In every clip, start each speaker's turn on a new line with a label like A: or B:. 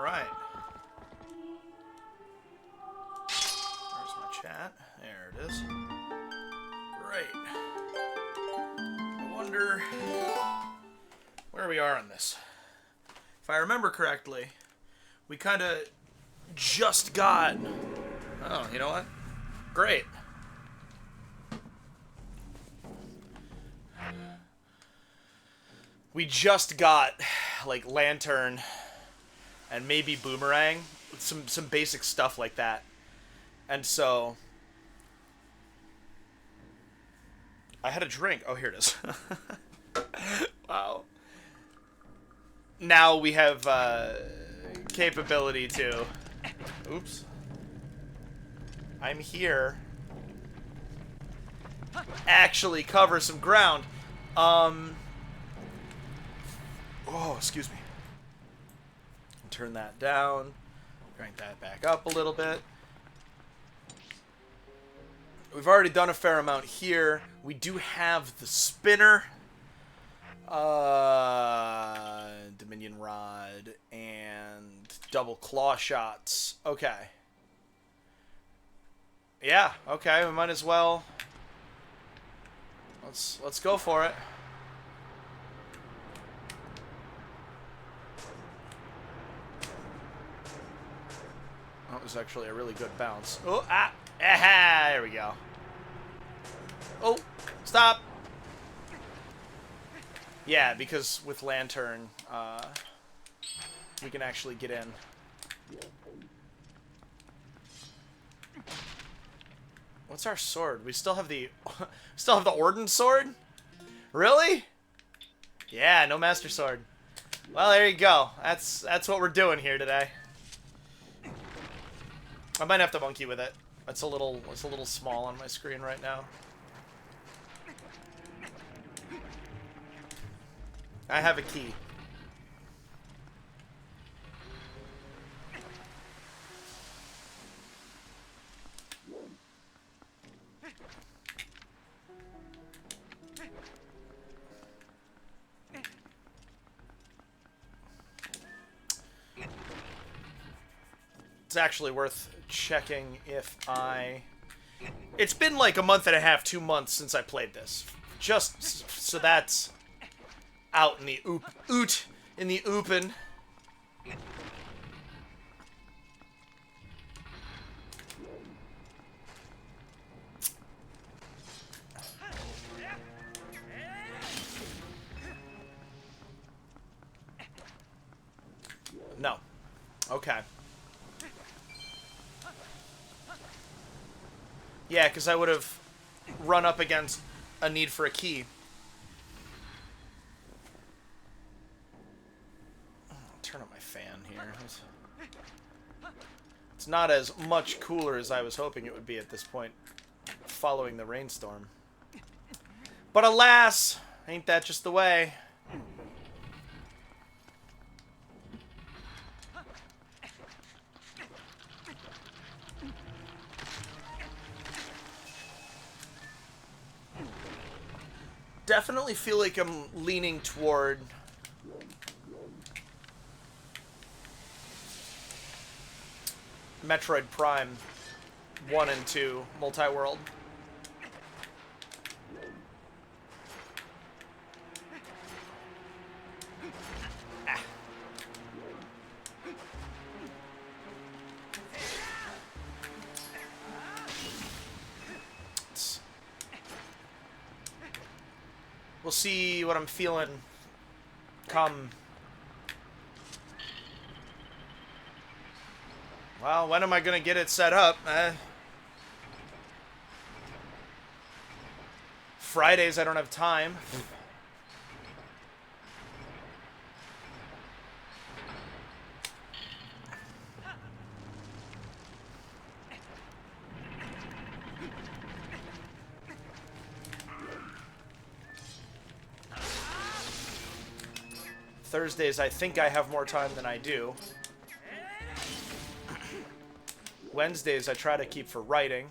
A: Alright. There's my chat. There it is. Great. I wonder where we are on this. If I remember correctly, we kind of just got... Oh, you know what? Great. We just got, like, Lantern and maybe Boomerang. Some basic stuff like that. And so... I had a drink. Oh, here it is. Wow. Now we have capability to... Oops. I'm here. Actually cover some ground. Oh, excuse me. Turn that down. Crank that back up a little bit. We've already done a fair amount here. We do have the spinner. Dominion Rod and double claw shots. Okay. Yeah, okay, we might as well. Let's go for it. That was actually a really good bounce. Oh, ah, aha, there we go. Oh, stop. Yeah, because with Lantern, we can actually get in. What's our sword? We still have the Orden sword? Really? Yeah, no Master Sword. Well, there you go. That's what we're doing here today. I might have to monkey with it. It's a little small on my screen right now. I have a key. It's actually worth checking if I... It's been like a month and a half, 2 months since I played this. Just so that's out in the in the open. No. Okay. Yeah, because I would have run up against a need for a key. Turn up my fan here. It's not as much cooler as I was hoping it would be at this point, following the rainstorm. But alas, ain't that just the way? Definitely feel like I'm leaning toward Metroid Prime 1 and 2 multi-world. Ah. We'll see what I'm feeling come... Well, when am I going to get it set up? Fridays I don't have time. Thursdays, I think I have more time than I do. Wednesdays, I try to keep for writing.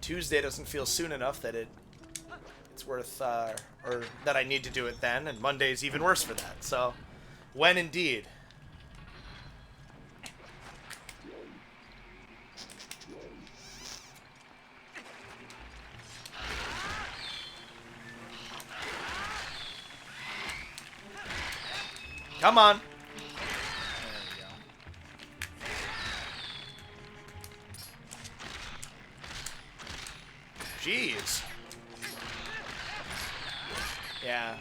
A: Tuesday doesn't feel soon enough that it's worth, or that I need to do it then, and Monday's even worse for that. So, when indeed. Come on. There we go. Jeez. Yeah.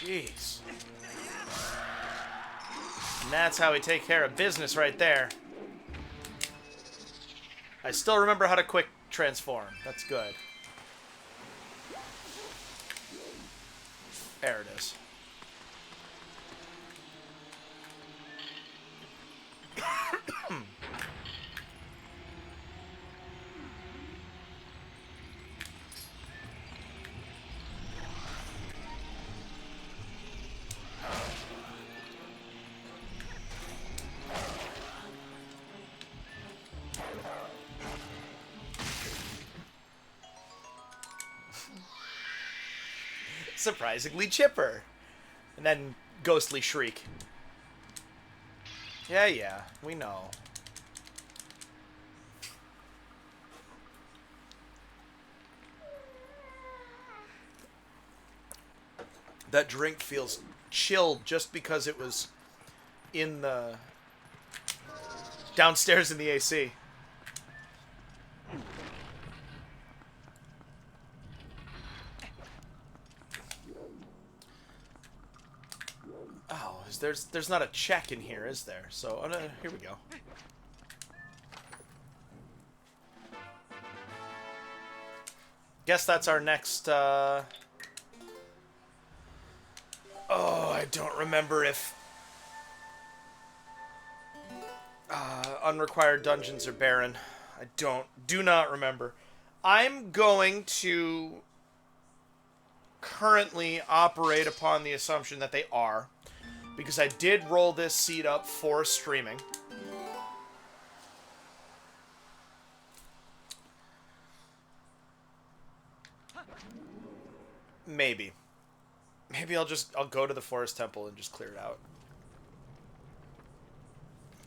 A: Jeez. And that's how we take care of business right there. I still remember how to quick transform. That's good. There it is. Surprisingly chipper. And then ghostly shriek. Yeah, we know. That drink feels chilled just because it was in the downstairs in the AC. Oh, there's not a check in here, is there? So here we go. Guess that's our next. Oh, I don't remember if unrequired dungeons are barren. I do not remember. I'm going to currently operate upon the assumption that they are, because I did roll this seed up for streaming. Maybe I'll go to the Forest Temple and just clear it out.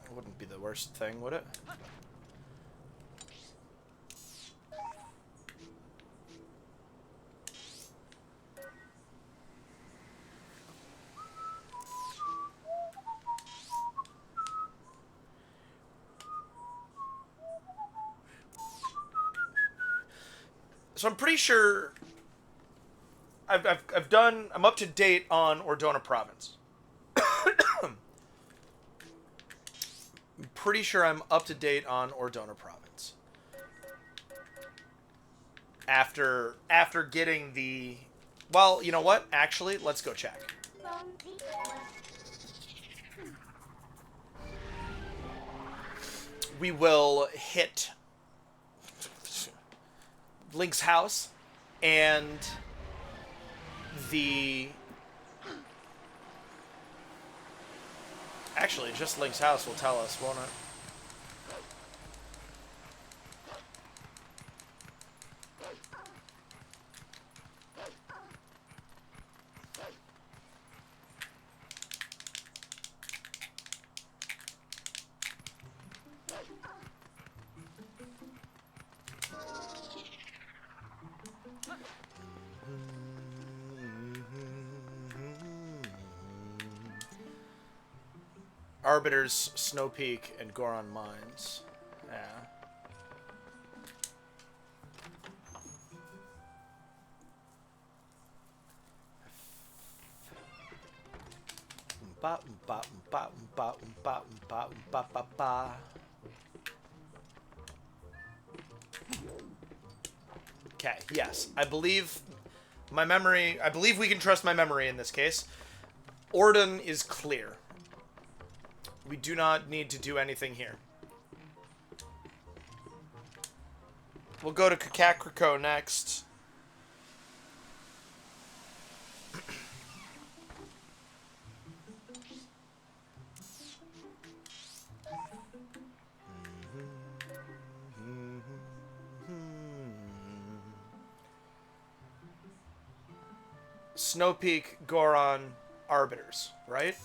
A: It wouldn't be the worst thing, would it? So I'm pretty sure I'm up to date on Ordona Province. I'm pretty sure I'm up to date on Ordona Province. After getting the... Well, you know what? Actually, let's go check. We will hit Link's house and the... Actually, just Link's house will tell us, won't it? Arbiter's Snow Peak and Goron Mines. Yeah. Okay, yes. I believe we can trust my memory in this case. Orden is clear. We do not need to do anything here. We'll go to Kakakriko next. Snow Peak, Goron, Arbiters, right?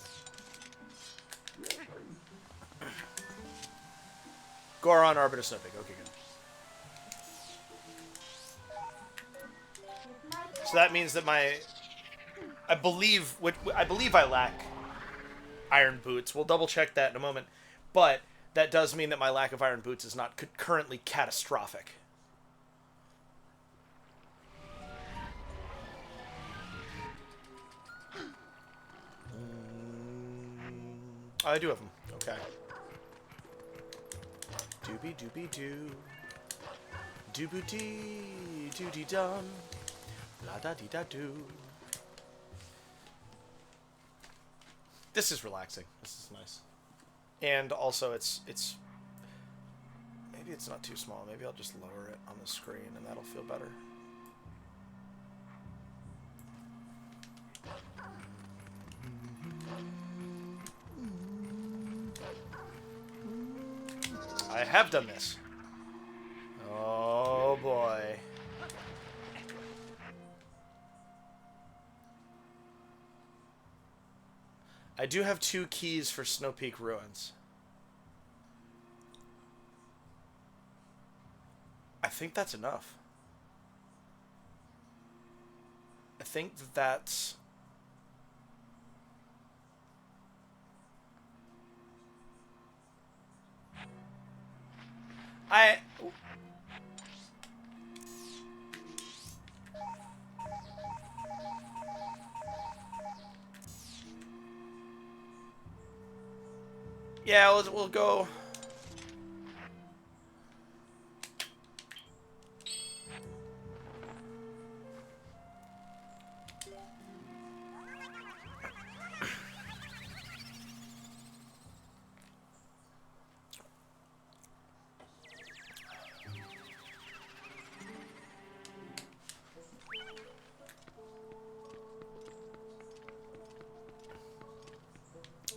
A: Goron, Arbiter, Snow Peak. Okay, good. So that means that I believe I lack iron boots. We'll double check that in a moment. But that does mean that my lack of iron boots is not currently catastrophic. Oh, I do have them. Okay. Doobie doobie doo. Dooboo dee doody dum. La da dee da doo. This is relaxing. This is nice. And also it's maybe it's not too small. Maybe I'll just lower it on the screen and that'll feel better. I have done this. Oh boy. I do have 2 keys for Snow Peak Ruins. I think that's enough. I think that's... Yeah, we'll go...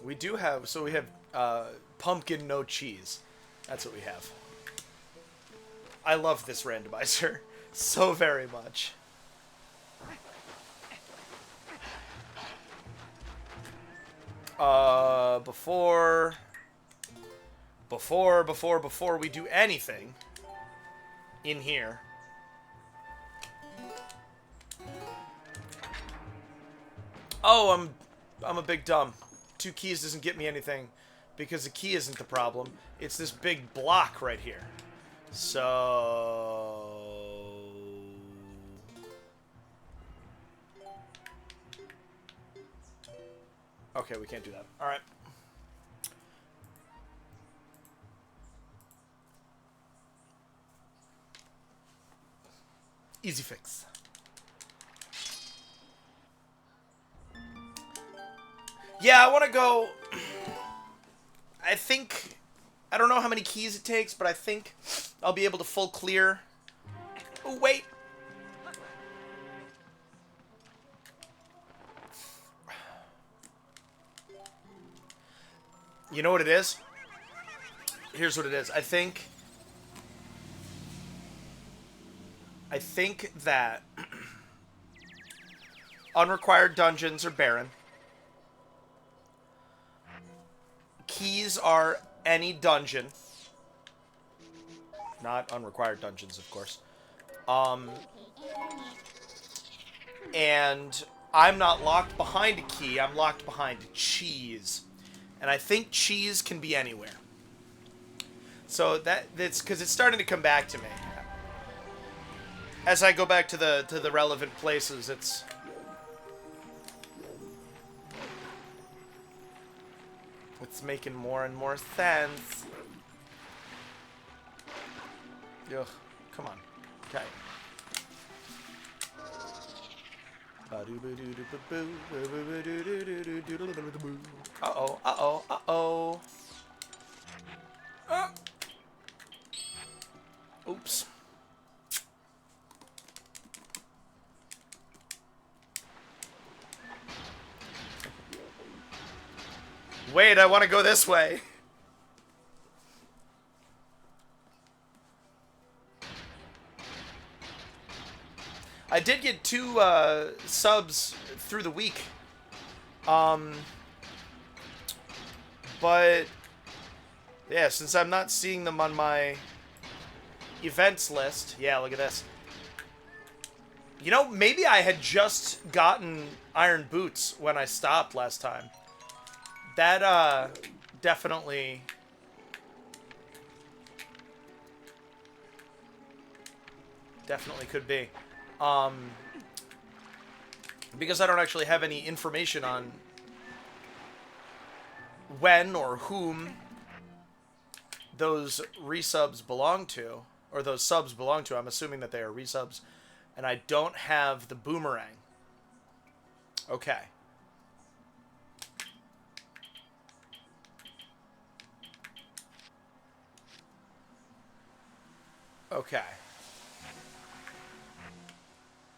A: We do have... So we have pumpkin no cheese. That's what we have. I love this randomizer so very much. Before we do anything in here, oh, I'm a big dumb. 2 keys doesn't get me anything because the key isn't the problem. It's this big block right here. So okay, we can't do that. All right. Easy fix. Yeah, I want to go... I think... I don't know how many keys it takes, but I think I'll be able to full clear... Oh, wait! You know what it is? Here's what it is. I think that unrequired dungeons are barren. Keys are any dungeon. Not unrequired dungeons, of course. And I'm not locked behind a key. I'm locked behind cheese. And I think cheese can be anywhere. So that's because it's starting to come back to me. As I go back to the relevant places, it's... It's making more and more sense. Ugh, come on. Okay. Uh-oh, uh-oh, uh-oh. Wait, I want to go this way. I did get 2 subs through the week. But yeah, since I'm not seeing them on my events list. Yeah, look at this. You know, maybe I had just gotten Iron Boots when I stopped last time. That, definitely could be. Because I don't actually have any information on when or whom those resubs belong to, or those subs belong to. I'm assuming that they are resubs, and I don't have the boomerang. Okay. Okay.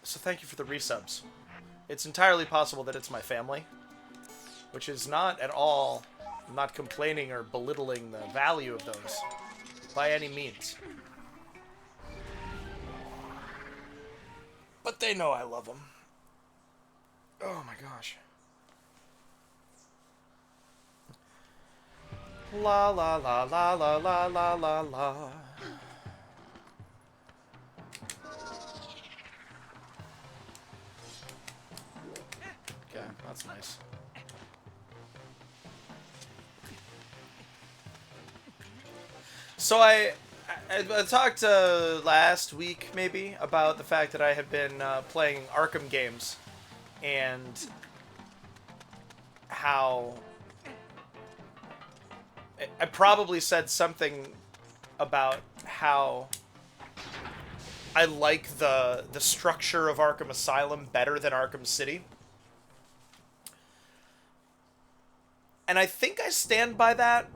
A: So thank you for the resubs. It's entirely possible that it's my family, which is not at all, I'm not complaining or belittling the value of those by any means. But they know I love them. Oh my gosh. La la la la la la la la la. Okay, that's nice. So I talked last week, maybe, about the fact that I have been playing Arkham games, and how I probably said something about how I like the structure of Arkham Asylum better than Arkham City. And I think I stand by that,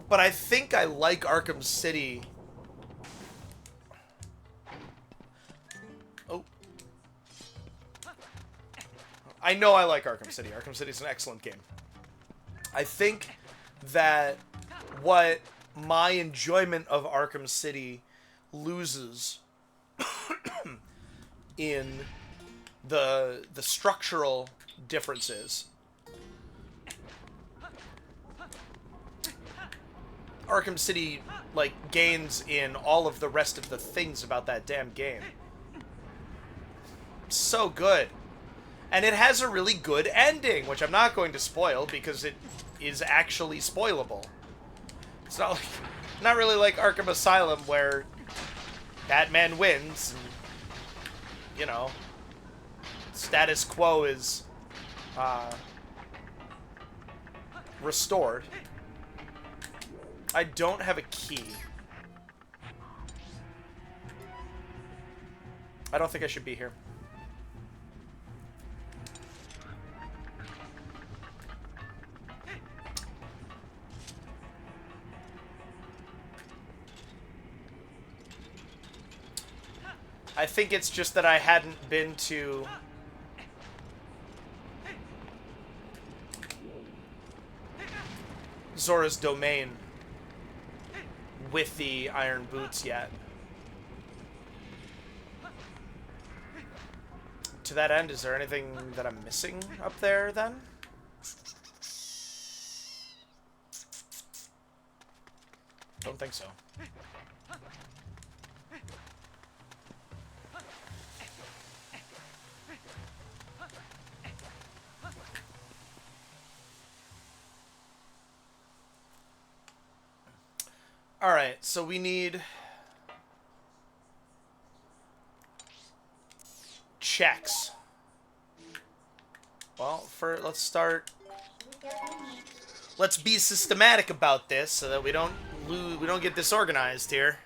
A: but I think I like Arkham City. Oh. I know I like Arkham City. Arkham City is an excellent game. I think that what my enjoyment of Arkham City loses in the structural differences. Arkham City, like, gains in all of the rest of the things about that damn game. So good. And it has a really good ending, which I'm not going to spoil because it is actually spoilable. It's not like, not really like Arkham Asylum where Batman wins and, you know, status quo is restored. I don't have a key. I don't think I should be here. I think it's just that I hadn't been to Zora's Domain with the Iron Boots yet. To that end, is there anything that I'm missing up there then? Don't think so. Alright, so we need checks. Well, let's start. Let's be systematic about this so that we don't get disorganized here.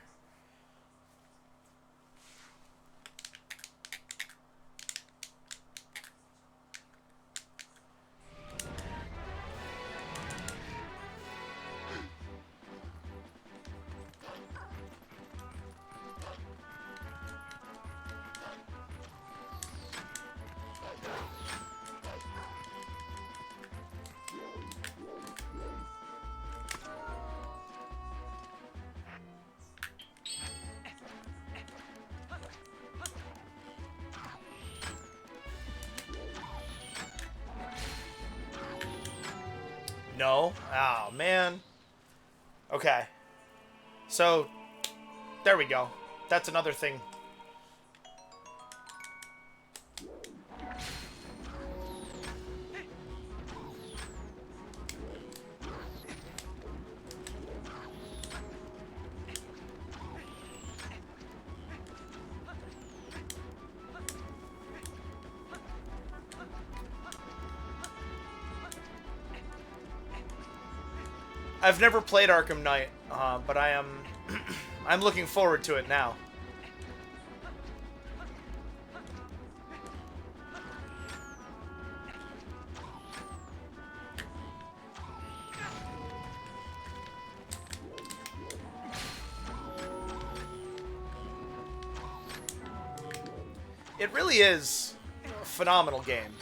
A: No? Oh, man. Okay. So, there we go. That's another thing. I've never played Arkham Knight, but I am... I'm looking forward to it now. It really is a phenomenal game.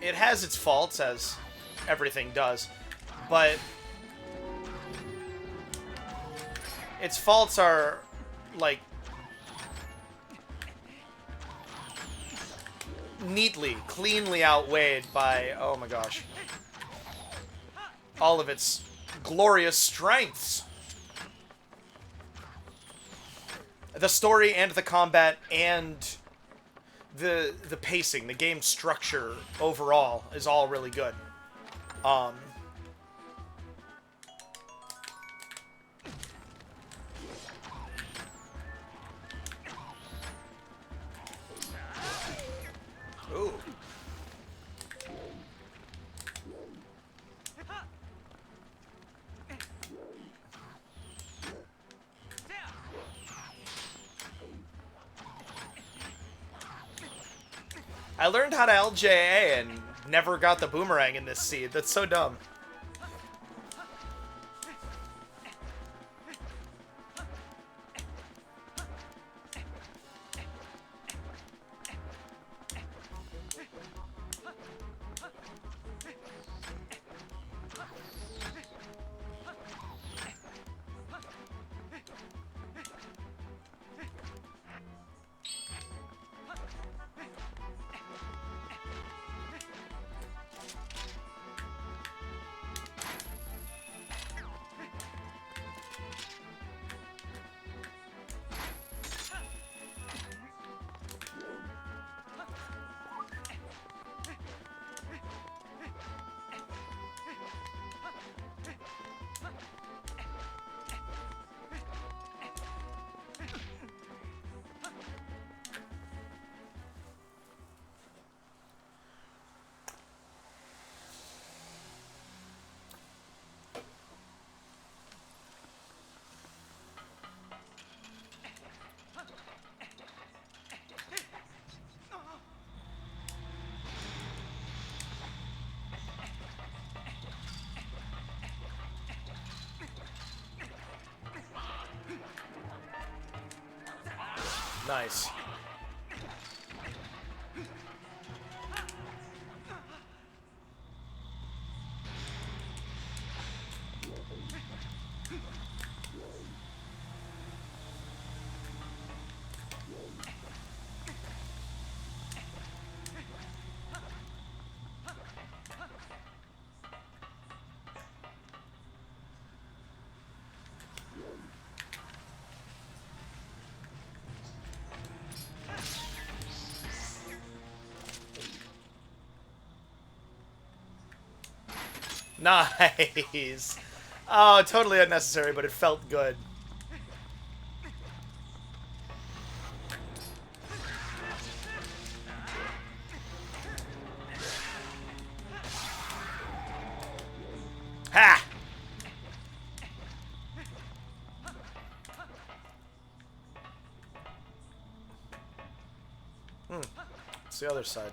A: It has its faults, as everything does, but its faults are, like, neatly, cleanly outweighed by, oh my gosh, all of its glorious strengths. The story and the combat and the pacing, the game structure overall is all really good. Ooh. I learned how to LJA and never got the boomerang in this seed. That's so dumb. Nice. Nice. Oh, totally unnecessary, but it felt good. Ha! It's the other side.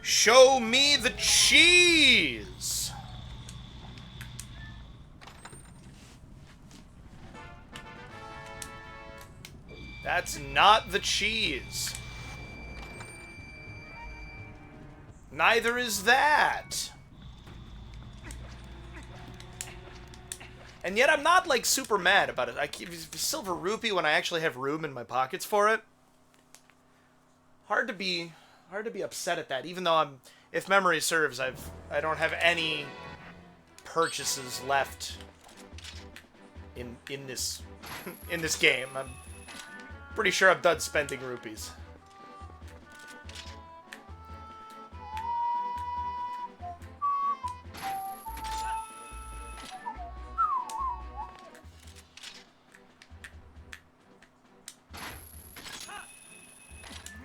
A: Show me the cheese! That's not the cheese. Neither is that. And yet I'm not, like, super mad about it. I keep silver rupee when I actually have room in my pockets for it. Hard to be upset at that, even though if memory serves, I don't have any purchases left in this in this game. I'm pretty sure I'm done spending rupees.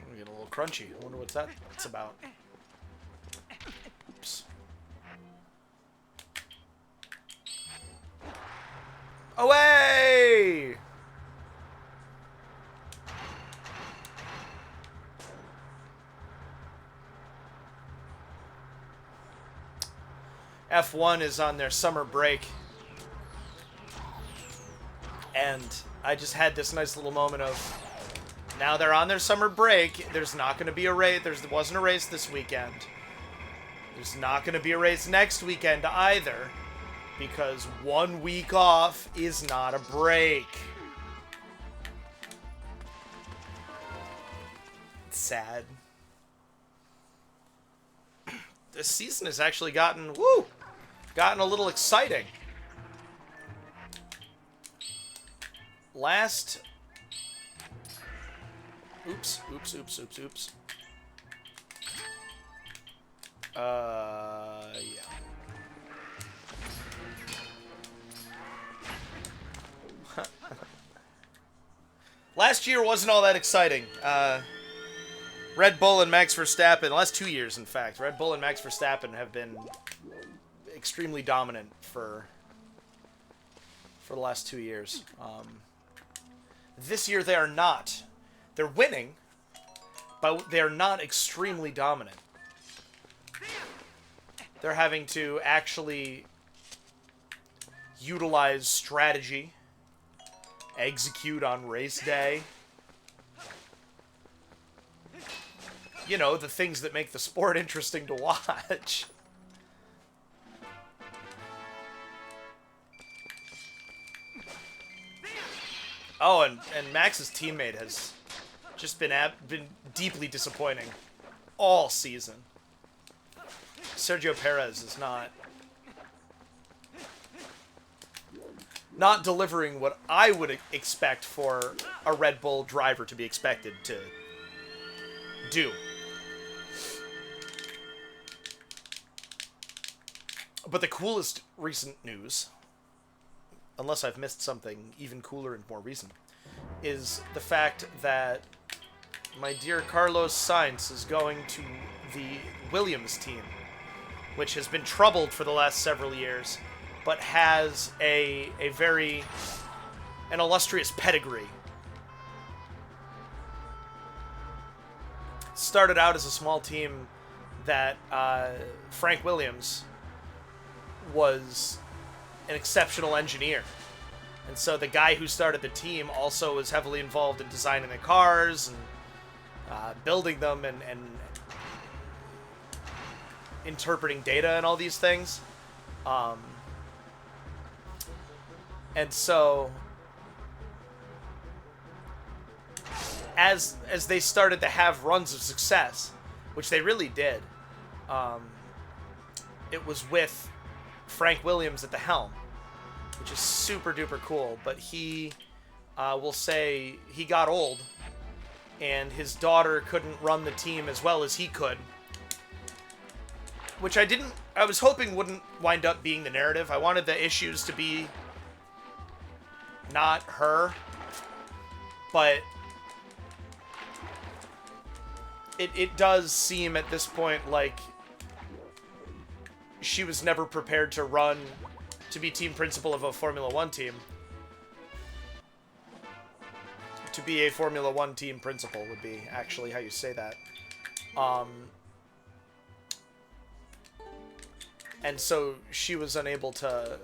A: I'm getting a little crunchy. I wonder what's that's about. Oops. Away! F1 is on their summer break. And I just had this nice little moment of, now they're on their summer break. There's not going to be a race. There wasn't a race this weekend. There's not going to be a race next weekend either. Because 1 week off is not a break. It's sad. This season has actually gotten a little exciting. Oops. Yeah. Last year wasn't all that exciting. Red Bull and Max Verstappen, the last 2 years, in fact, Red Bull and Max Verstappen have been extremely dominant for the last 2 years. This year they are not. They're winning, but they are not extremely dominant. They're having to actually utilize strategy, execute on race day. You know, the things that make the sport interesting to watch. Oh, and Max's teammate has just been deeply disappointing all season. Sergio Perez is not delivering what I would expect for a Red Bull driver to be expected to do. But the coolest recent news, unless I've missed something even cooler and more recent, is the fact that my dear Carlos Sainz is going to the Williams team, which has been troubled for the last several years, but has an illustrious pedigree. Started out as a small team that Frank Williams was an exceptional engineer. And so the guy who started the team also was heavily involved in designing the cars and building them and interpreting data and all these things. And so as they started to have runs of success, which they really did, it was with Frank Williams at the helm, which is super duper cool. But he will say he got old and his daughter couldn't run the team as well as he could, which I was hoping wouldn't wind up being the narrative. I wanted the issues to be not her, but it does seem at this point like she was never prepared to be team principal of a Formula 1 team. To be a Formula 1 team principal would be actually how you say that. And so she was unable to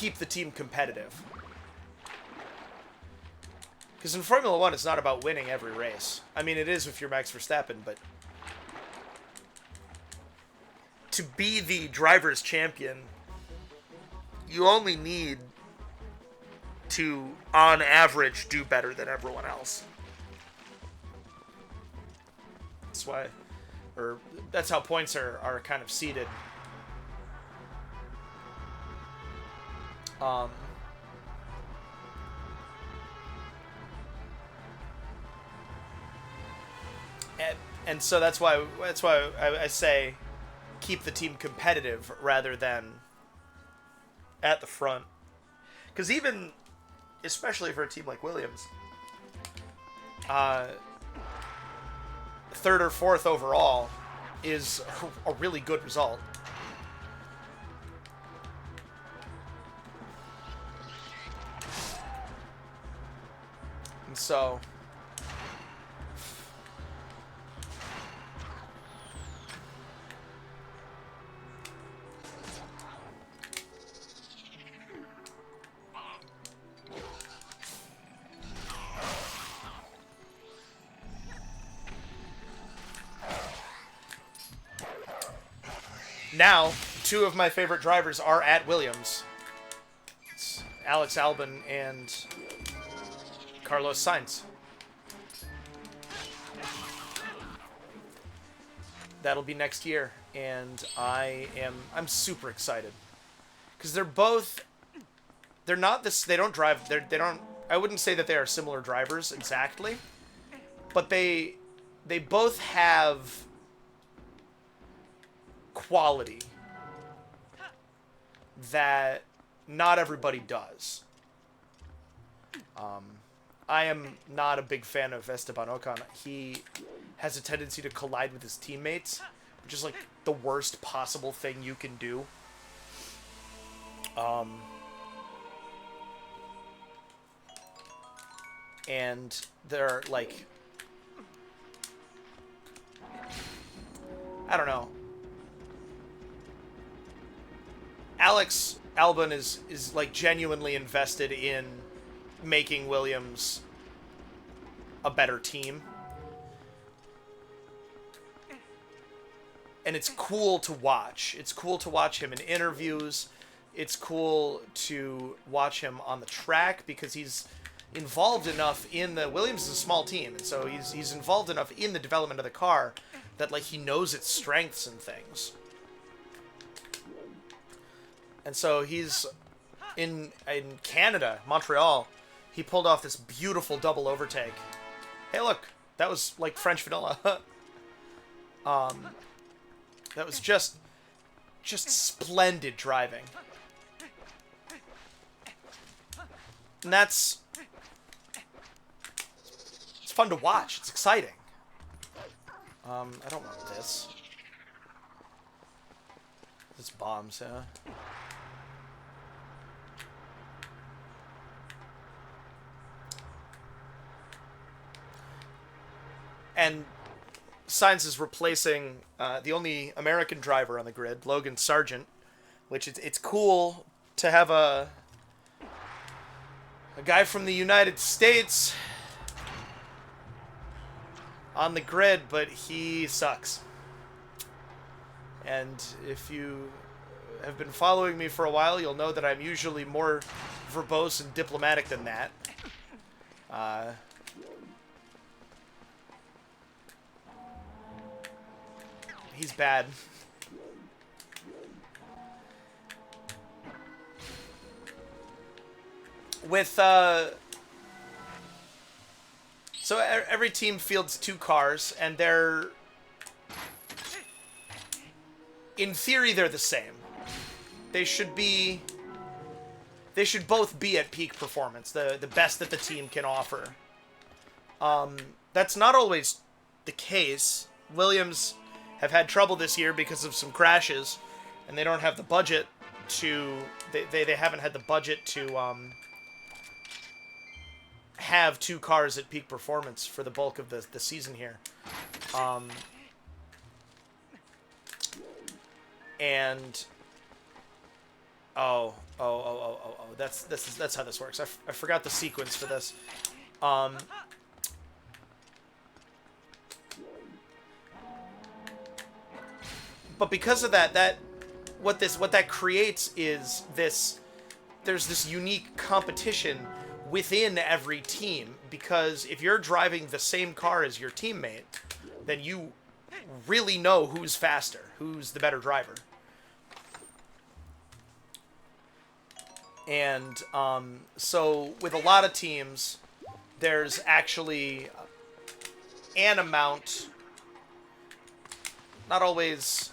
A: keep the team competitive. Because in Formula 1, it's not about winning every race. I mean, it is if you're Max Verstappen, but to be the driver's champion, you only need to, on average, do better than everyone else. That's why, or that's how points are kind of seeded. And so that's why I say keep the team competitive rather than at the front. Because even, especially for a team like Williams, third or fourth overall is a really good result. And so now, two of my favorite drivers are at Williams. It's Alex Albon and Carlos Sainz. That'll be next year, and I'm super excited because they're not this. They don't drive. They don't. I wouldn't say that they are similar drivers exactly, but they both have quality that not everybody does. I am not a big fan of Esteban Ocon. He has a tendency to collide with his teammates, which is like the worst possible thing you can do. And they're like, I don't know. Alex Albon is like genuinely invested in making Williams a better team. And it's cool to watch. It's cool to watch him in interviews. It's cool to watch him on the track because he's involved enough in the... Williams is a small team, and so he's involved enough in the development of the car that like he knows its strengths and things. And so he's in Canada, Montreal. He pulled off this beautiful double overtake. Hey, look, that was like French vanilla. That was just splendid driving. And it's fun to watch. It's exciting. I don't want this. It's bombs, yeah. And Sainz is replacing the only American driver on the grid, Logan Sargent, which it's cool to have a guy from the United States on the grid, but he sucks. And if you have been following me for a while, you'll know that I'm usually more verbose and diplomatic than that. He's bad. With, so every team fields 2 cars, and they're... In theory, they're the same. They should both be at peak performance, the best that the team can offer. That's not always the case. Williams have had trouble this year because of some crashes, and they don't have the budget to... They haven't had the budget to have 2 cars at peak performance for the bulk of the season here. And Oh. That's how this works. I forgot the sequence for this. Um, but because of that what that creates is this. There's this unique competition within every team, because if you're driving the same car as your teammate, then you really know who's faster, who's the better driver. And so with a lot of teams, there's actually an amount, not always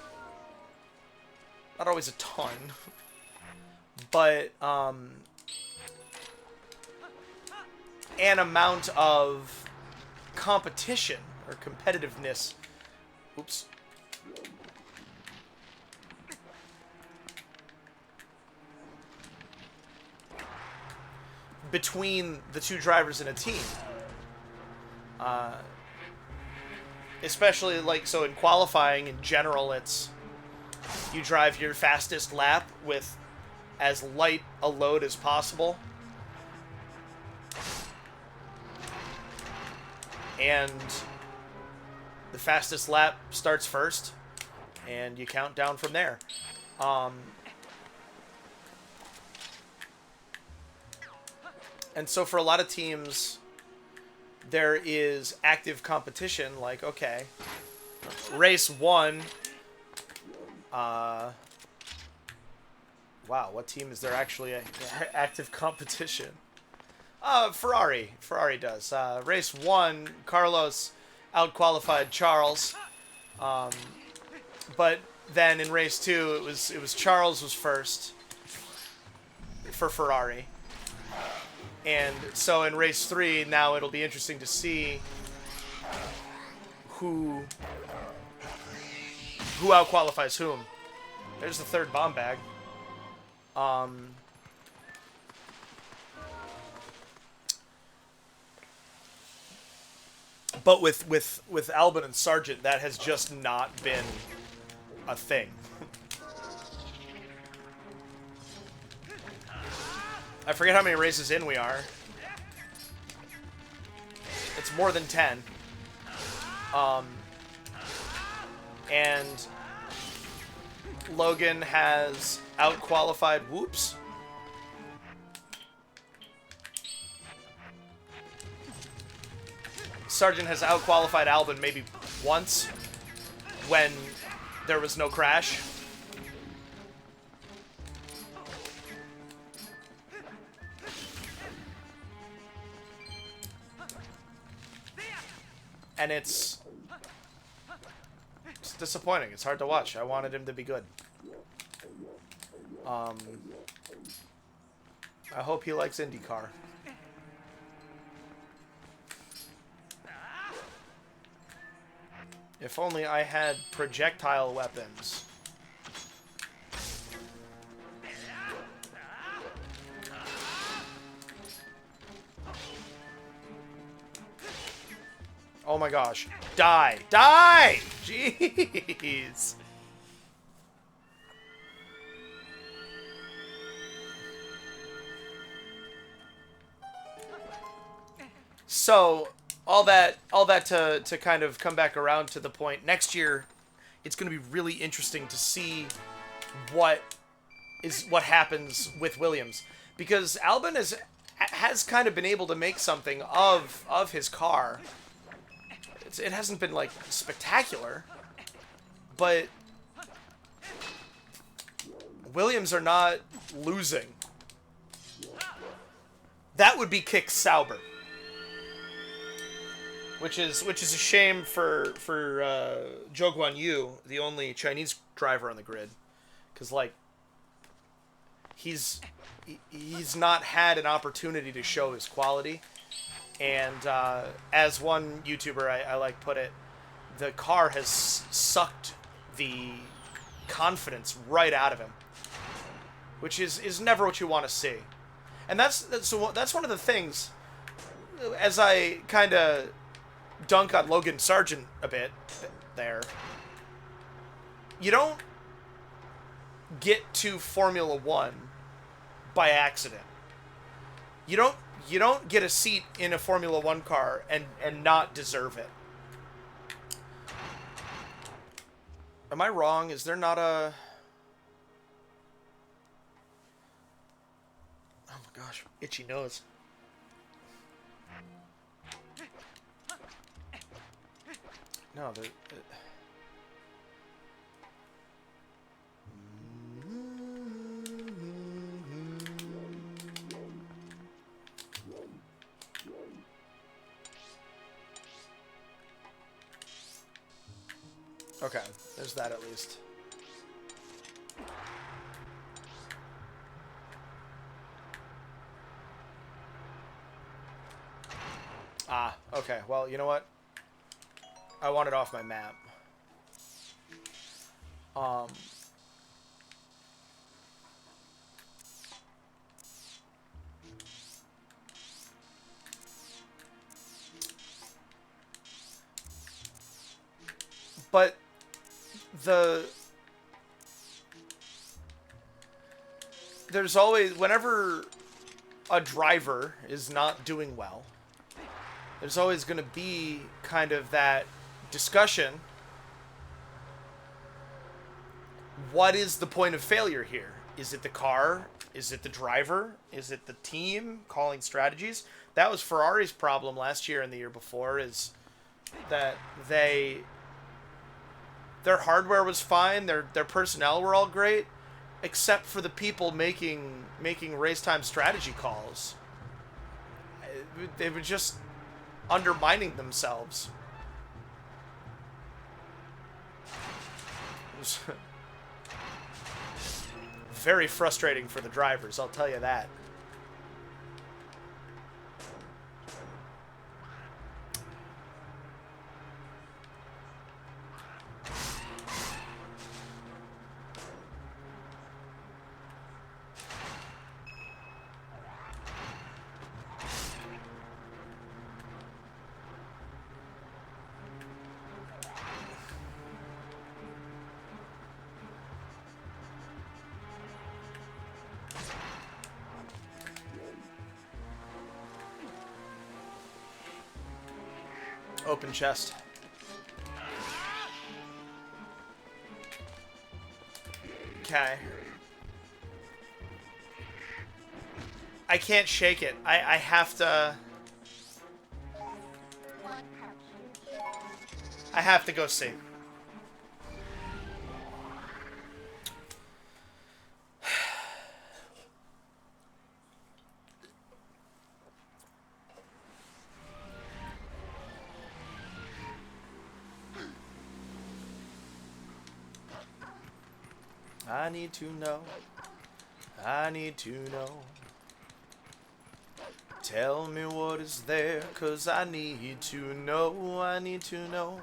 A: a ton, but an amount of competition or competitiveness. Oops. Between the two drivers in a team. Especially, like, so in qualifying in general, it's you drive your fastest lap with as light a load as possible. And the fastest lap starts first, and you count down from there. And so for a lot of teams, there is active competition, like, okay, race 1, wow, what team is there actually active competition? Ferrari does. Race 1, Carlos outqualified Charles, but then in race 2, it was Charles was first for Ferrari. And so in race 3, now it'll be interesting to see who outqualifies whom. There's the third bomb bag. But with Albin and Sargent, that has just not been a thing. I forget how many races in we are. It's more than 10. And Logan has outqualified... Whoops. Sargent has outqualified Albin maybe once when there was no crash. And it's disappointing. It's hard to watch. I wanted him to be good. I hope he likes IndyCar. If only I had projectile weapons. Oh my gosh. Die! Die! Jeez! So, all that to kind of come back around to the point, next year, it's going to be really interesting to see what happens with Williams. Because Albin has kind of been able to make something of his car. It hasn't been, like, spectacular, but Williams are not losing. That would be Kick Sauber. Which is a shame for Zhou Guanyu, the only Chinese driver on the grid, because like he's not had an opportunity to show his quality, and as one YouTuber I like put it, the car has sucked the confidence right out of him, which is never what you want to see, and that's one of the things. As I kind of dunk on Logan Sargent a bit there, you don't get to Formula 1 by accident. You don't get a seat in a Formula One car and not deserve it. Am I wrong? Is there not a... Oh my gosh, itchy nose. No, there... Okay, there's that at least. Ah, okay. Well, you know what? I want it off my map. But there's always, whenever a driver is not doing well, there's always going to be kind of that discussion. What is the point of failure here? Is it the car? Is it the driver? Is it the team calling strategies? That was Ferrari's problem last year and the year before, is that their hardware was fine, their personnel were all great, except for the people making race time strategy calls. They were just undermining themselves. It was very frustrating for the drivers, I'll tell you that. Open chest. Okay. I can't shake it. I have to... I have to go see. I need to know. I need to know. Tell me what is there, 'cause I need to know. I need to know.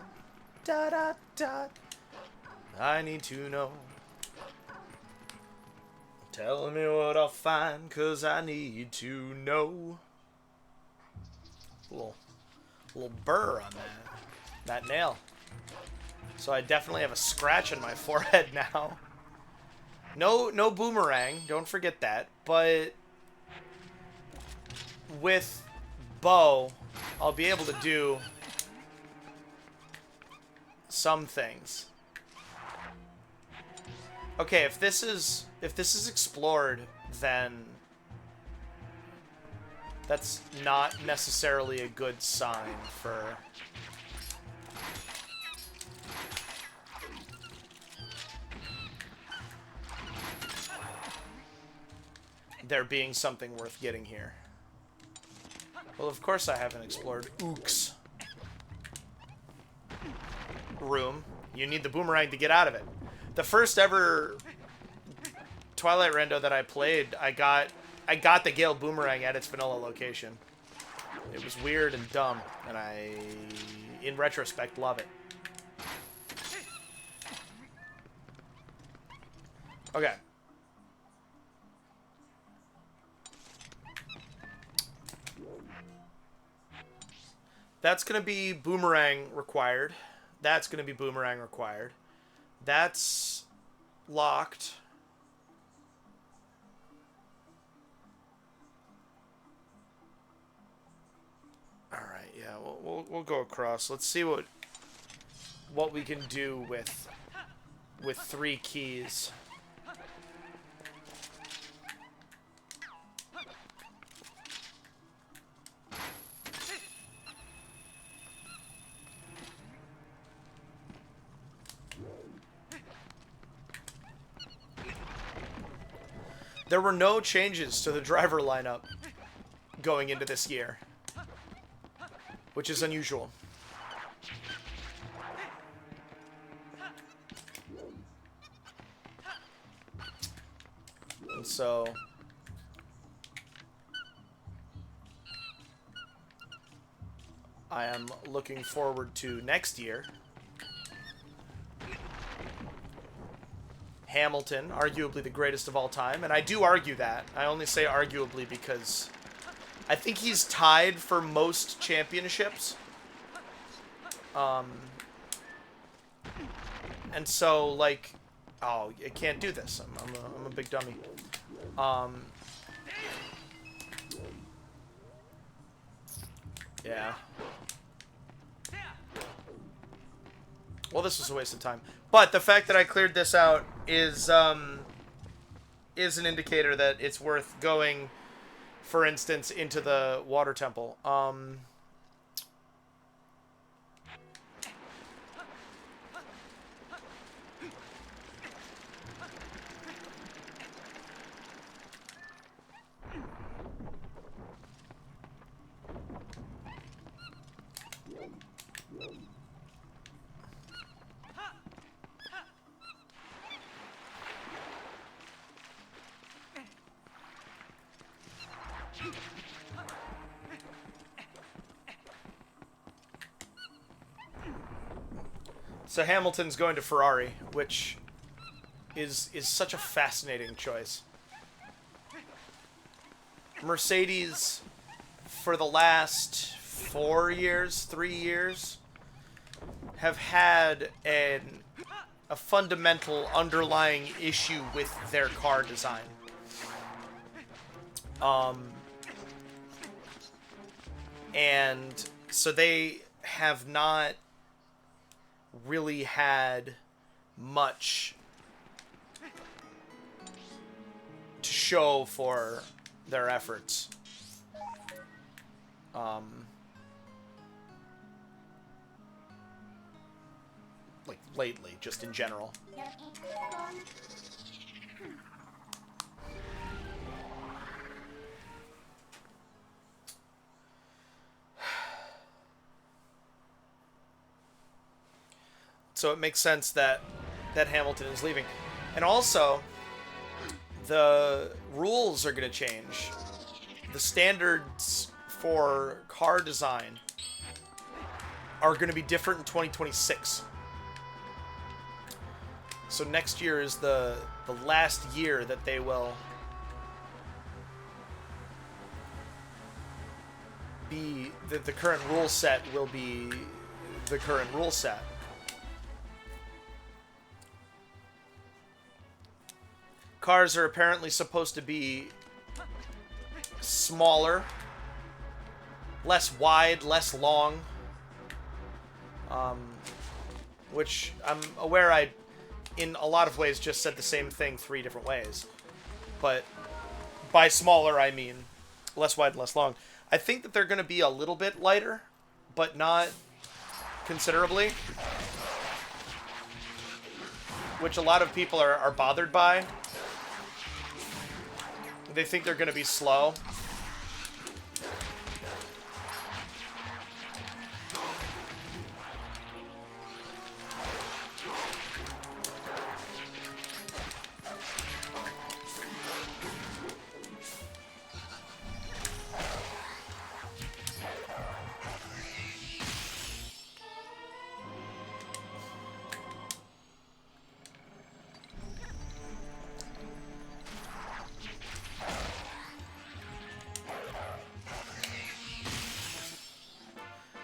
A: Da da da. I need to know. Tell me what I'll find, 'cause I need to know. Little burr on that nail. So I definitely have a scratch on my forehead now. No boomerang, don't forget that. But with bow, I'll be able to do some things. Okay, if this is explored, then that's not necessarily a good sign for there being something worth getting here. Well, of course I haven't explored Ook's room. You need the boomerang to get out of it. The first ever Twilight Rando that I played, I got the Gale boomerang at its vanilla location. It was weird and dumb, and I, in retrospect, love it. Okay. That's going to be boomerang required. That's going to be boomerang required. That's locked. we'll go across. Let's see what we can do with 3 keys. There were no changes to the driver lineup going into this year, which is unusual. And so I am looking forward to next year. Hamilton, arguably the greatest of all time, and I do argue that. I only say arguably because I think he's tied for most championships. And so, like, oh, I can't do this. I'm a big dummy. Yeah. Well, this was a waste of time. But the fact that I cleared this out is an indicator that it's worth going, for instance, into the water temple. So Hamilton's going to Ferrari, which is such a fascinating choice. Mercedes, for the last 4 years, 3 years, have had a fundamental underlying issue with their car design. And so they have not really had much to show for their efforts. Like lately, just in general. So it makes sense that Hamilton is leaving. And also, the rules are going to change. The standards for car design are going to be different in 2026. So next year is the last year that they will be... The current rule set will be the current rule set. Cars are apparently supposed to be smaller, less wide, less long. Which I'm aware I, in a lot of ways, just said the same thing 3 different ways. But by smaller, I mean less wide, less long. I think that they're going to be a little bit lighter, but not considerably. Which a lot of people are bothered by. They think they're going to be slow.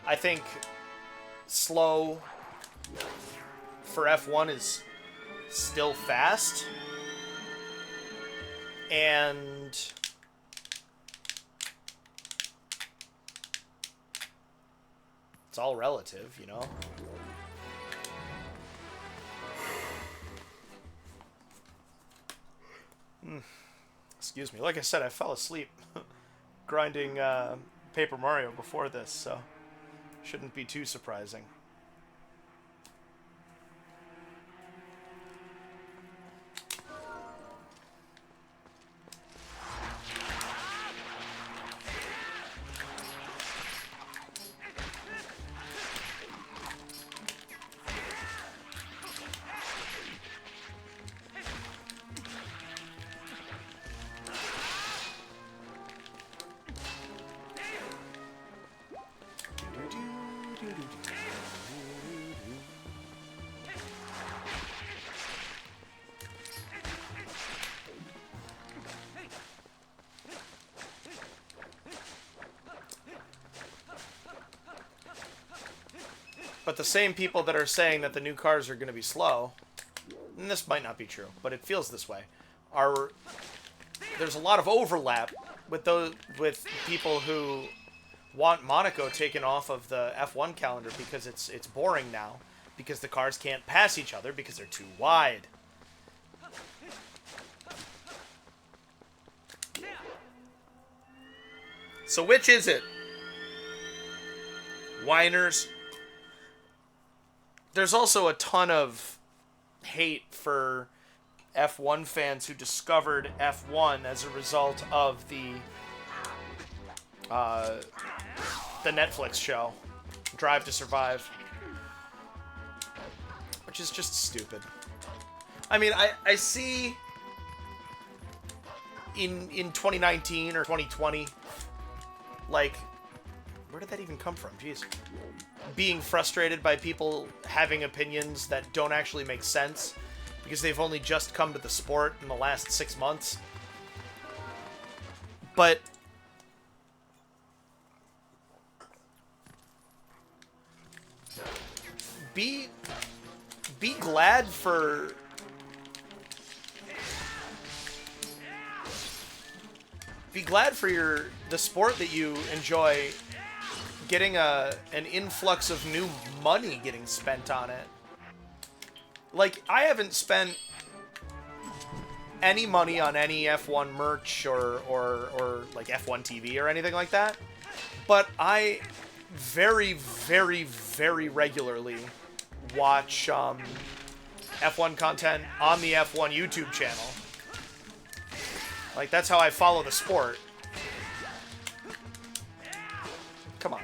A: I think slow for F1 is still fast. And all relative, you know? Excuse me. Like I said, I fell asleep grinding Paper Mario before this, so shouldn't be too surprising. But the same people that are saying that the new cars are going to be slow, and this might not be true, but it feels this way, there's a lot of overlap with people who want Monaco taken off of the F1 calendar because it's boring now, because the cars can't pass each other because they're too wide. So which is it? Whiners. There's also a ton of hate for F1 fans who discovered F1 as a result of the Netflix show, Drive to Survive, which is just stupid. I mean, I see in 2019 or 2020, like, where did that even come from? Jeez. Being frustrated by people having opinions that don't actually make sense because they've only just come to the sport in the last 6 months. But be glad for the sport that you enjoy getting an influx of new money getting spent on it. Like, I haven't spent any money on any F1 merch or like F1 TV or anything like that, but I very, very, very regularly watch F1 content on the F1 YouTube channel. Like, that's how I follow the sport. Come on.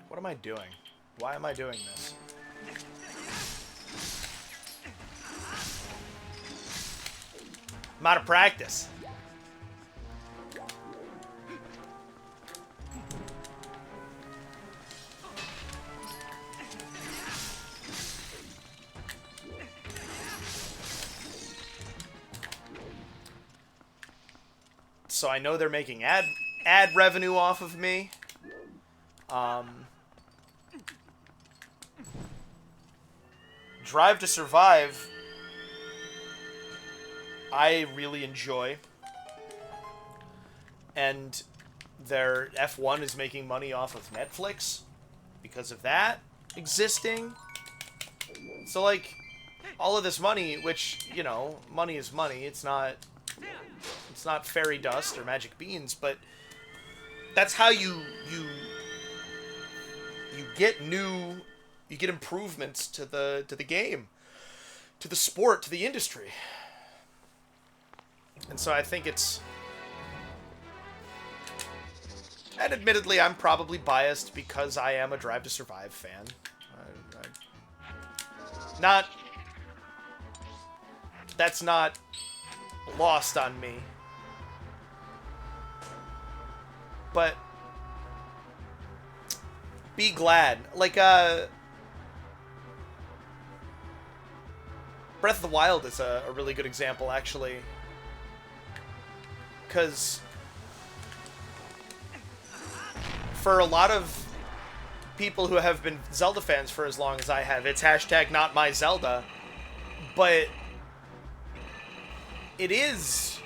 A: What am I doing? Why am I doing this? I'm out of practice. So I know they're making ad revenue off of me. Drive to Survive, I really enjoy. And their F1 is making money off of Netflix because of that existing. So, like, all of this money, which, you know, money is money. It's not fairy dust or magic beans, but that's how you get improvements to the game, to the sport, to the industry. And so I think it's, and admittedly I'm probably biased because I am a Drive to Survive fan. That's not lost on me. But be glad. Like, Breath of the Wild is a really good example, actually. Because for a lot of people who have been Zelda fans for as long as I have, it's hashtag not my Zelda. But it is,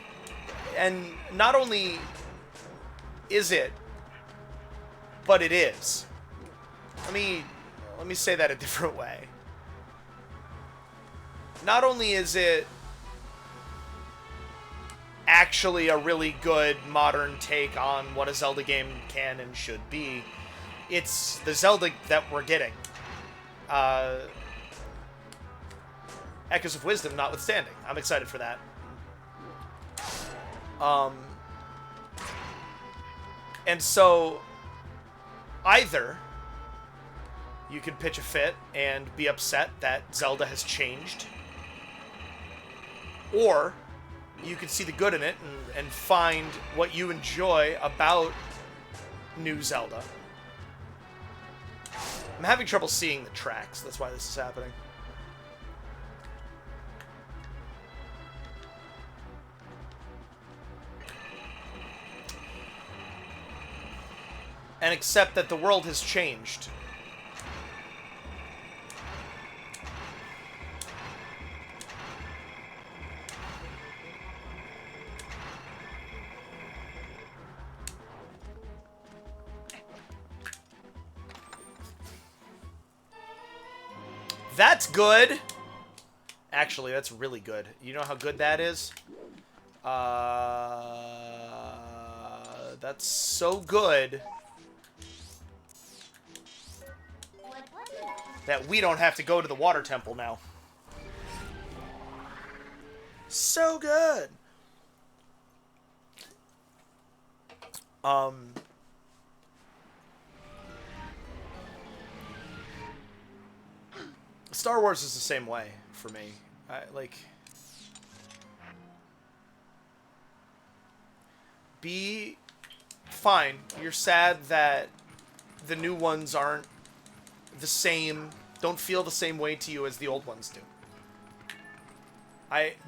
A: and not only is it, but it is. Let me say that a different way. Not only is it actually a really good modern take on what a Zelda game can and should be, it's the Zelda that we're getting. Echoes of Wisdom notwithstanding. I'm excited for that. And so, either you could pitch a fit and be upset that Zelda has changed, or you could see the good in it and find what you enjoy about new Zelda. I'm having trouble seeing the tracks. That's why this is happening. And accept that the world has changed. That's good. Actually, that's really good. You know how good that is? That's so good that we don't have to go to the water temple now. So good. Star Wars is the same way for me. Be fine. You're sad that the new ones aren't the same, don't feel the same way to you as the old ones do.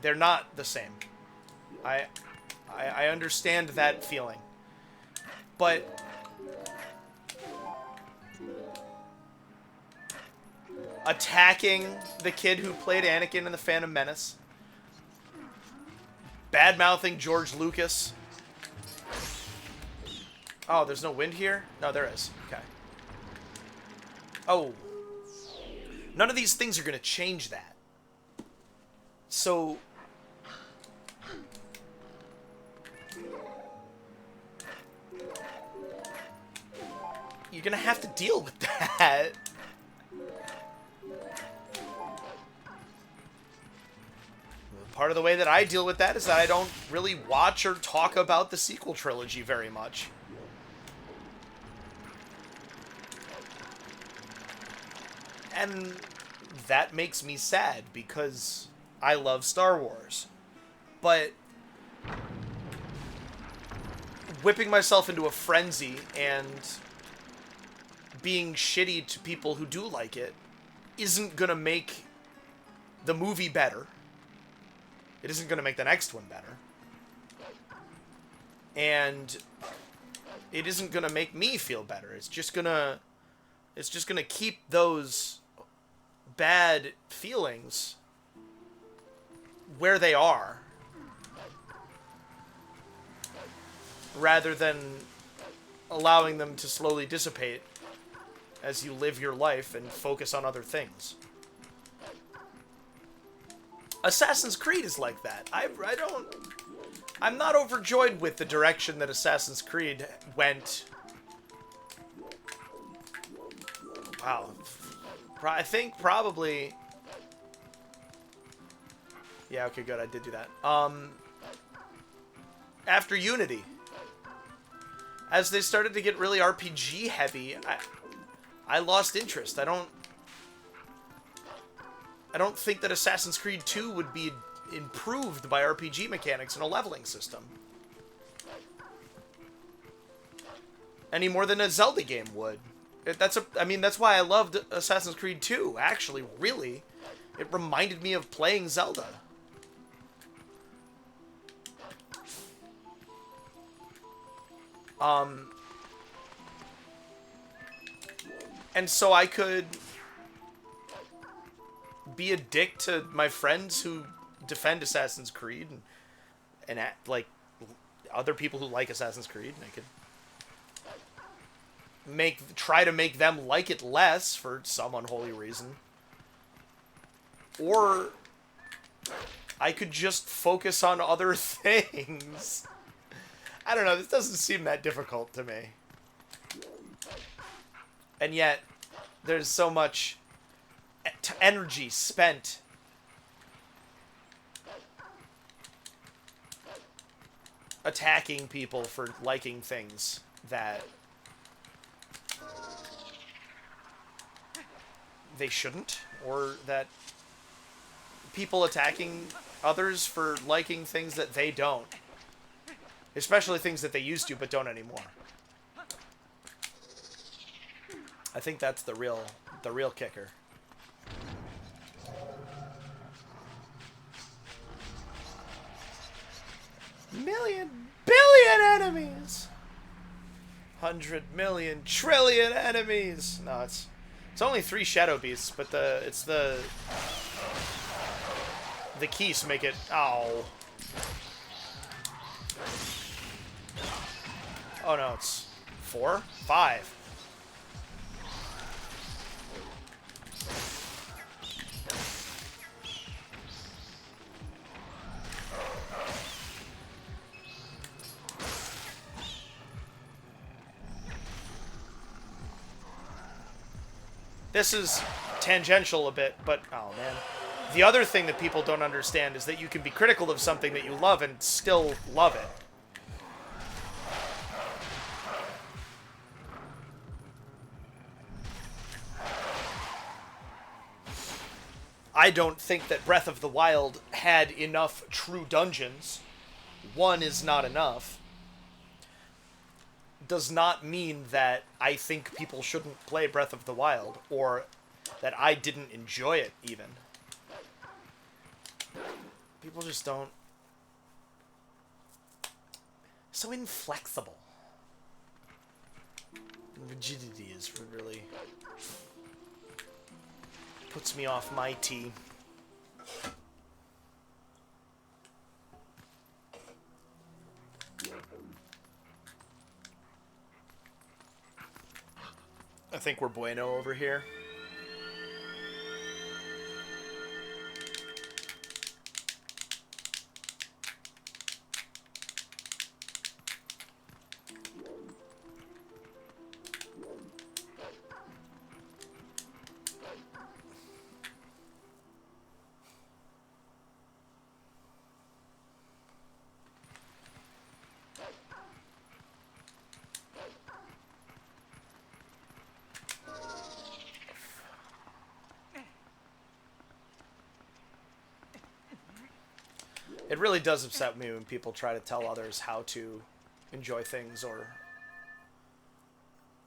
A: They're not the same. I understand that feeling. But attacking the kid who played Anakin in The Phantom Menace, bad-mouthing George Lucas. Oh, there's no wind here? No, there is. Okay. Oh. None of these things are going to change that. So you're going to have to deal with that. Part of the way that I deal with that is that I don't really watch or talk about the sequel trilogy very much. And that makes me sad because I love Star Wars. But whipping myself into a frenzy and being shitty to people who do like it isn't going to make the movie better. It isn't going to make the next one better. And it isn't going to make me feel better. It's just going to keep those bad feelings where they are, rather than allowing them to slowly dissipate as you live your life and focus on other things. Assassin's Creed is like that. I'm not overjoyed with the direction that Assassin's Creed went. Wow. I think probably... Yeah, okay, good. I did do that. After Unity, as they started to get really RPG heavy, I lost interest. I don't think that Assassin's Creed 2 would be improved by RPG mechanics and a leveling system any more than a Zelda game would. That's why I loved Assassin's Creed 2, actually, really. It reminded me of playing Zelda. And so I could be a dick to my friends who defend Assassin's Creed and like other people who like Assassin's Creed, and I could try to make them like it less for some unholy reason. Or I could just focus on other things. I don't know, this doesn't seem that difficult to me. And yet, there's so much energy spent attacking people for liking things that they shouldn't, or that people attacking others for liking things that they don't. Especially things that they used to but don't anymore. I think that's the real kicker. Million, billion enemies! 100 million, trillion enemies! No, it's only 3 shadow beasts, but it's the keys make it. Oh. Oh no, it's 4? 5. This is tangential a bit, but oh man. The other thing that people don't understand is that you can be critical of something that you love and still love it. I don't think that Breath of the Wild had enough true dungeons. One is not enough. Does not mean that I think people shouldn't play Breath of the Wild, or that I didn't enjoy it, even. People just don't... So inflexible. Rigidity is what really puts me off my tee. I think we're bueno over here. It really does upset me when people try to tell others how to enjoy things, or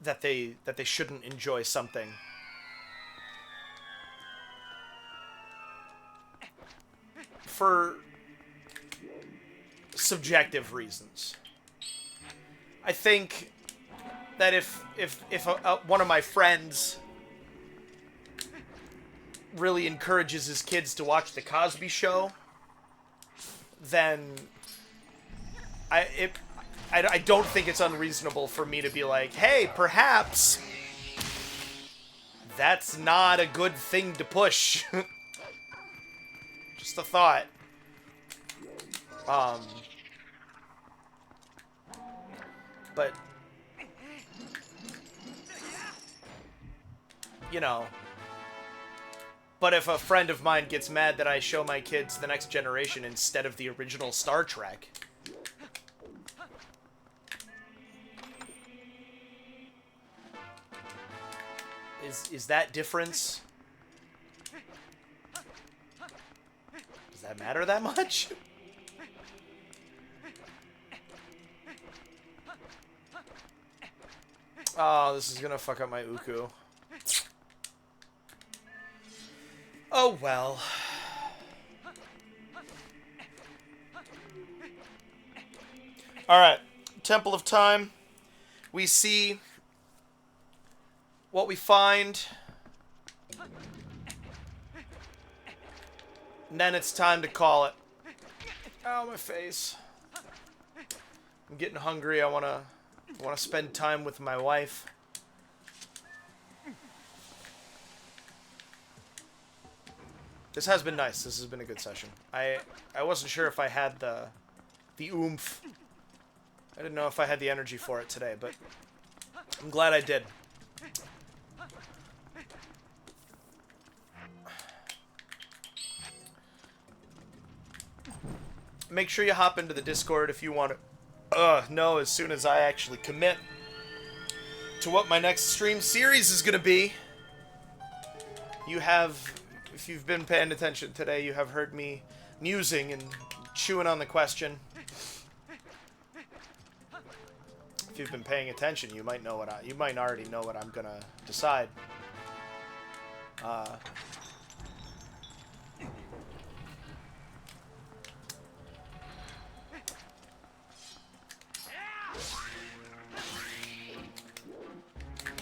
A: that they shouldn't enjoy something. For subjective reasons. I think that if one of my friends really encourages his kids to watch The Cosby Show, then I don't think it's unreasonable for me to be like, hey, perhaps that's not a good thing to push. Just a thought. But, you know, but if a friend of mine gets mad that I show my kids The Next Generation instead of the original Star Trek, is that difference? Does that matter that much? Oh, this is gonna fuck up my Uku. Oh well. Alright. Temple of Time. We see what we find. And then it's time to call it. Ow, my face. I'm getting hungry. I wanna spend time with my wife. This has been nice. This has been a good session. I wasn't sure if I had the oomph. I didn't know if I had the energy for it today, but I'm glad I did. Make sure you hop into the Discord if you want to know as soon as I actually commit to what my next stream series is going to be. You have, if you've been paying attention today, you have heard me musing and chewing on the question. If you've been paying attention, you might know what you might already know what I'm going to decide.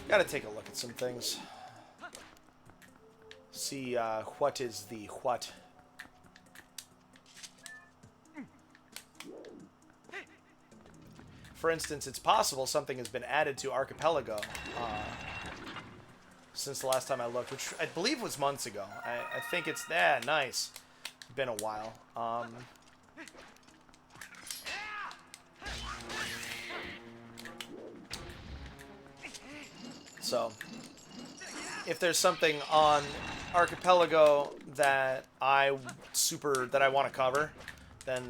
A: Gotta take a look at some things. See what is the what. For instance, it's possible something has been added to Archipelago since the last time I looked, which I believe was months ago. I think it's that nice. Been a while. So, if there's something on Archipelago that I want to cover, then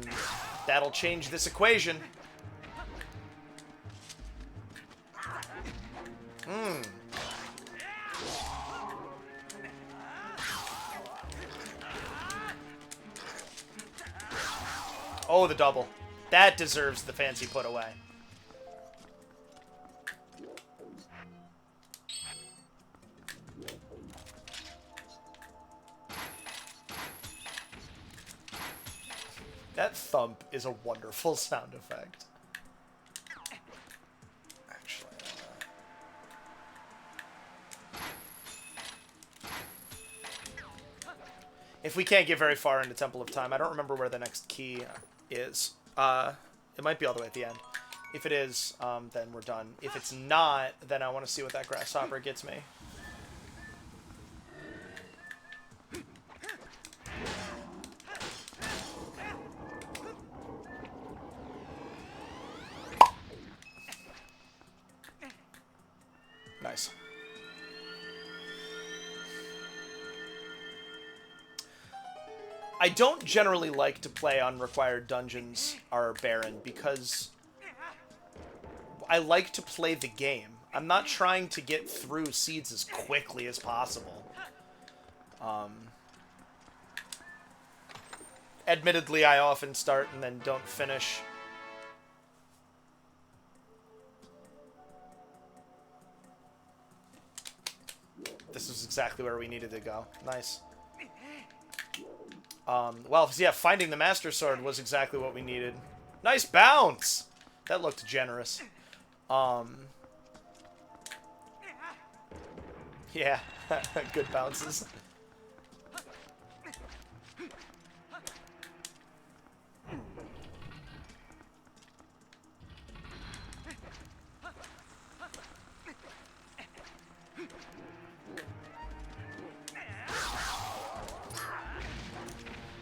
A: that'll change this equation. Oh, the double. That deserves the fancy put away. That thump is a wonderful sound effect. Actually, if we can't get very far into Temple of Time, I don't remember where the next key is. It might be all the way at the end. If it is, then we're done. If it's not, then I want to see what that grasshopper gets me. Nice. I don't generally like to play on required dungeons or Baron because I like to play the game. I'm not trying to get through seeds as quickly as possible. Admittedly, I often start and then don't finish. This is exactly where we needed to go. Nice. Well, yeah, finding the Master Sword was exactly what we needed. Nice bounce! That looked generous. Yeah, good bounces.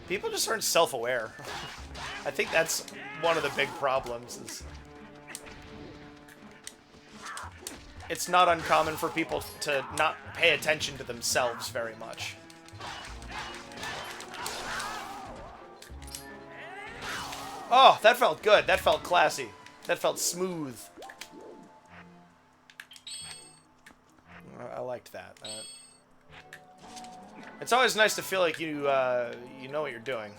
A: People just aren't self-aware. I think that's one of the big problems. Is it's not uncommon for people to not pay attention to themselves very much. Oh, that felt good. That felt classy. That felt smooth. I liked that. It's always nice to feel like you know what you're doing.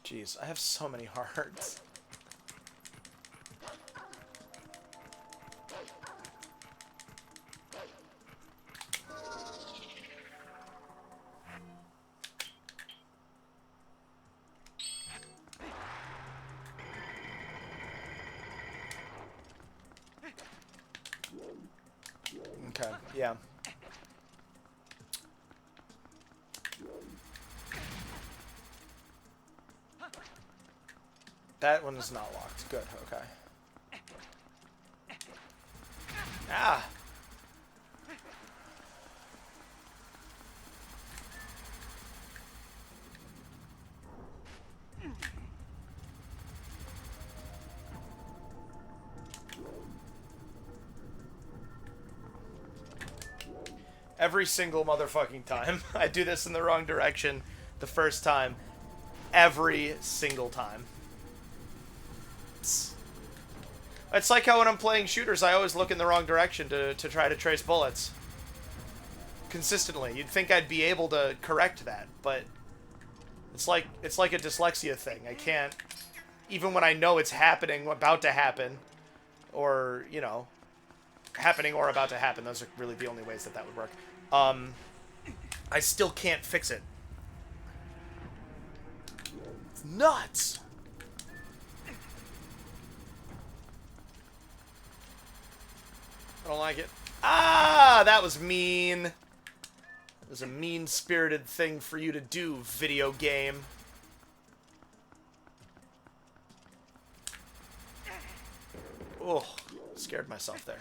A: Jeez, I have so many hearts. Yeah. That one is not locked. Good, okay. Ah! Every single motherfucking time. I do this in the wrong direction the first time. Every single time. It's like how when I'm playing shooters, I always look in the wrong direction to try to trace bullets. Consistently. You'd think I'd be able to correct that, but it's like a dyslexia thing. I can't, even when I know it's happening, about to happen, or, you know, happening or about to happen. Those are really the only ways that that would work. I still can't fix it. It's nuts. I don't like it. Ah, that was mean. It was a mean-spirited thing for you to do, video game. Oh, scared myself there.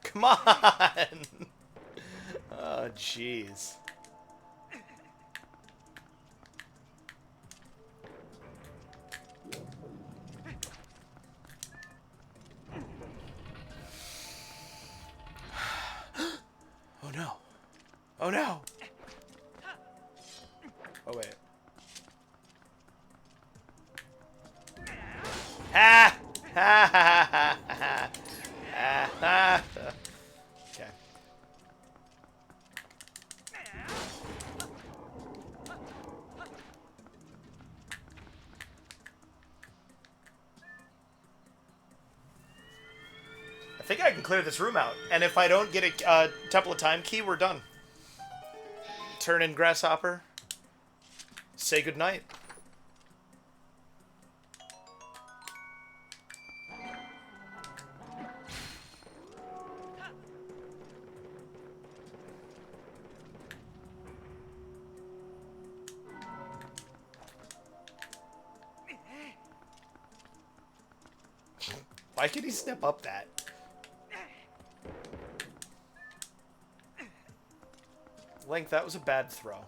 A: Come on! Oh, jeez. Oh, no. Oh, no! Oh, wait. Ha! Ha ha ha ha ha ha! Okay. I think I can clear this room out, and if I don't get a Temple of Time key, we're done. Turn in Grasshopper. Say goodnight. Why could he step up that? Link, that was a bad throw.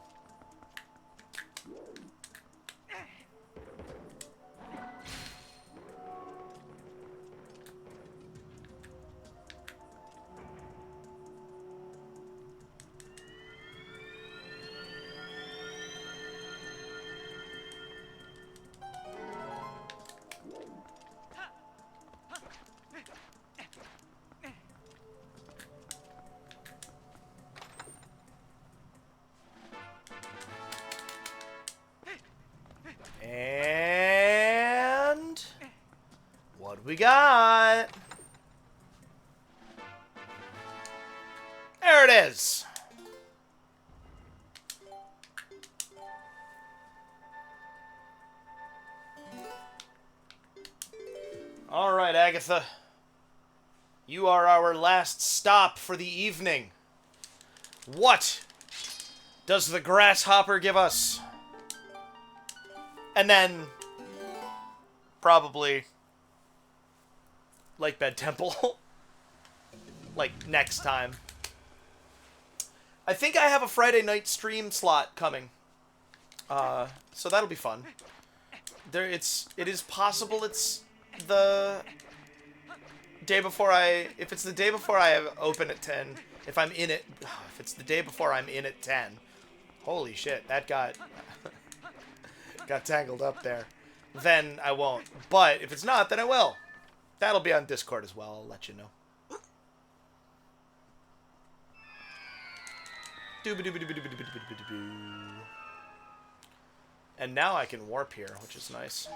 A: And what we got? There it is. All right, Agatha. You are our last stop for the evening. What does the grasshopper give us? And then, probably, Lake Bed Temple. Like, next time. I think I have a Friday night stream slot coming. So that'll be fun. It is possible it's the day before if it's the day before I open at 10, if I'm in it, if it's the day before I'm in at 10, holy shit, that got tangled up there, then I won't. But if it's not, then I will. That'll be on Discord as well, I'll let you know. And now I can warp here, which is nice.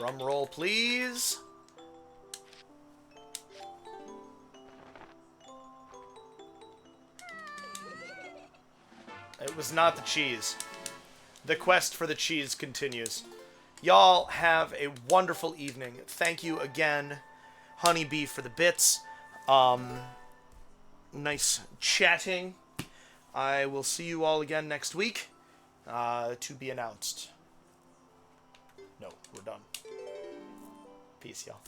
A: Drum roll, please. It was not the cheese. The quest for the cheese continues. Y'all have a wonderful evening. Thank you again, Honeybee, for the bits. Nice chatting. I will see you all again next week. To be announced. No, we're done. Peace, y'all.